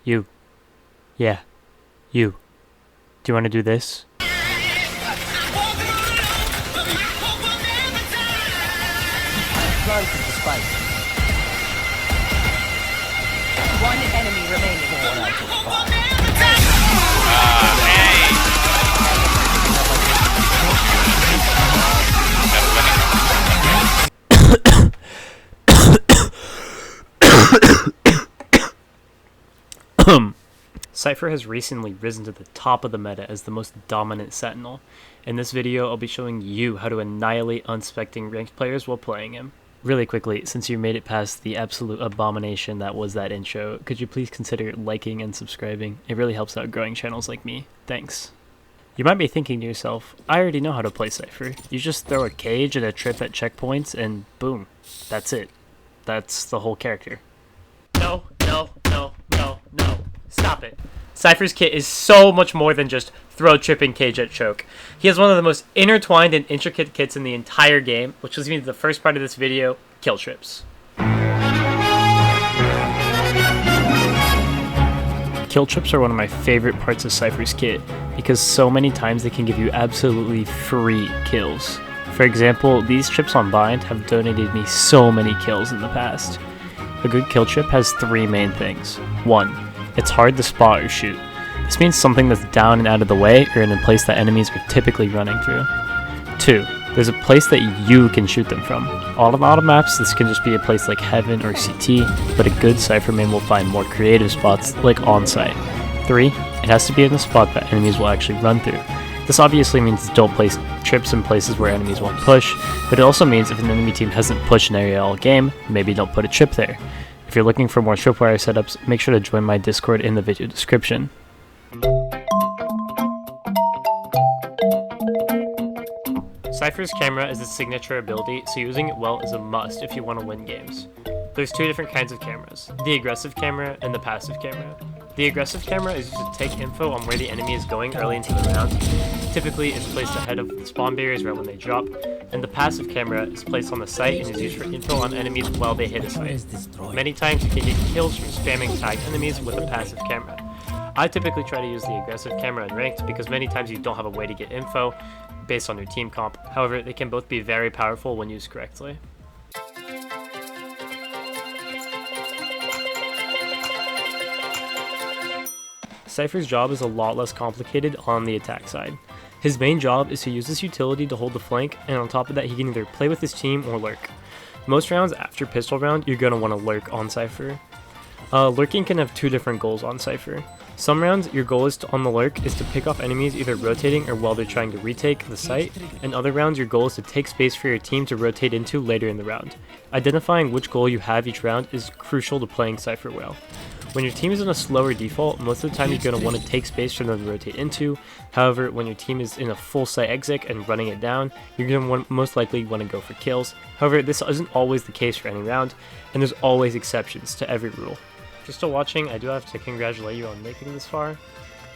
You. Yeah. You. Do you want to do this? Run to the spike. One enemy remaining. Cypher has recently risen to the top of the meta as the most dominant Sentinel. In this video, I'll be showing you how to annihilate unsuspecting ranked players while playing him. Really quickly, since you made it past the absolute abomination that was that intro, could you please consider liking and subscribing? It really helps out growing channels like me. Thanks. You might be thinking to yourself, I already know how to play Cypher. You just throw a cage and a trip at checkpoints and boom, that's it. That's the whole character. No. Stop it. Cypher's kit is so much more than just throw, trip, and cage at choke. He has one of the most intertwined and intricate kits in the entire game, which leads me to the first part of this video, kill trips. Kill trips are one of my favorite parts of Cypher's kit, because so many times they can give you absolutely free kills. For example, these trips on Bind have donated me so many kills in the past. A good kill trip has three main things. 1. It's hard to spot or shoot. This means something that's down and out of the way or in a place that enemies are typically running through. 2. There's a place that you can shoot them from. On a lot of maps, this can just be a place like Heaven or CT, but a good Cypher main will find more creative spots like on-site. 3. It has to be in a spot that enemies will actually run through. This obviously means don't place trips in places where enemies won't push, but it also means if an enemy team hasn't pushed an area all game, maybe don't put a trip there. If you're looking for more tripwire setups, make sure to join my Discord in the video description. Cypher's camera is a signature ability, so using it well is a must if you want to win games. There's two different kinds of cameras, the aggressive camera and the passive camera. The aggressive camera is used to take info on where the enemy is going early into the round. Typically, it's placed ahead of the spawn barriers right when they drop, and the passive camera is placed on the site and is used for info on enemies while they hit a site. Many times you can get kills from spamming tagged enemies with a passive camera. I typically try to use the aggressive camera in ranked because many times you don't have a way to get info based on your team comp. However, they can both be very powerful when used correctly. Cypher's job is a lot less complicated on the attack side. His main job is to use this utility to hold the flank, and on top of that he can either play with his team or lurk. Most rounds after pistol round, you're going to want to lurk on Cypher. Lurking can have two different goals on Cypher. Some rounds, your goal on the lurk is to pick off enemies either rotating or while they're trying to retake the site, and other rounds your goal is to take space for your team to rotate into later in the round. Identifying which goal you have each round is crucial to playing Cypher well. When your team is in a slower default, most of the time you're going to want to take space for them to rotate into. However, when your team is in a full site exec and running it down, you're going to most likely want to go for kills. However, this isn't always the case for any round, and there's always exceptions to every rule. If you're still watching, I do have to congratulate you on making this far.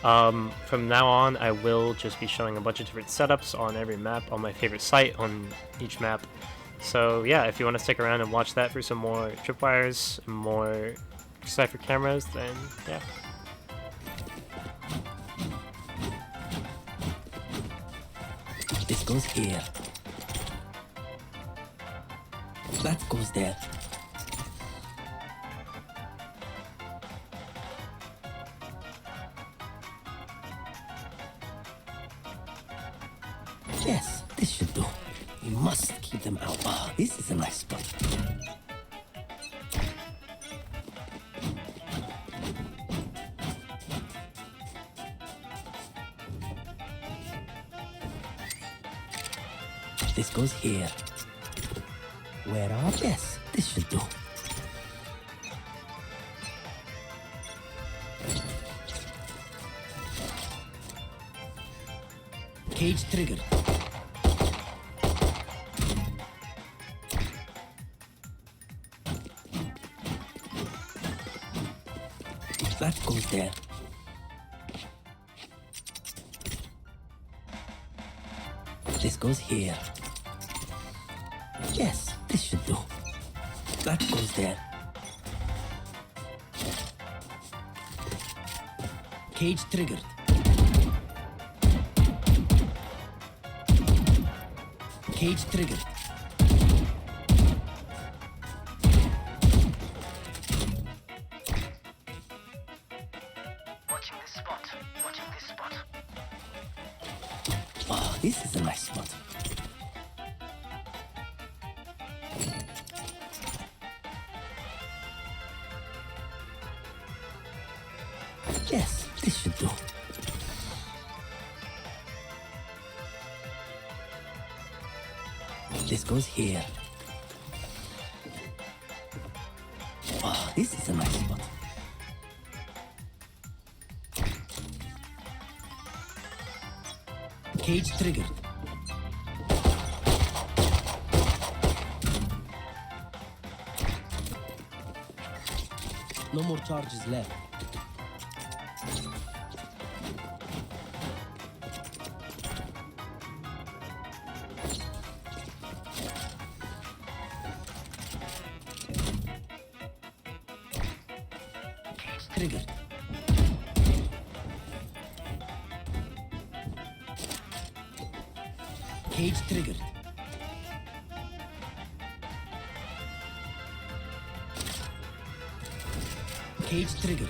From now on, I will just be showing a bunch of different setups on every map, on my favorite site on each map. So yeah, if you want to stick around and watch that for some more tripwires, more Cypher cameras, then yeah. This goes here. That goes there. Yes, this should do. We must keep them out. Ah, this is a nice spot. This goes here. Where are? Yes, this should do. Cage triggered. That goes there. This goes here. Yes, this should do. That goes there. Cage triggered. Cage triggered. Watching this spot. Watching this spot. Ah, this is a nice spot. Yes, this should do. This goes here. Ah, this is a nice spot. Cage triggered. No more charges left. Triggered. Cage triggered. Cage triggered.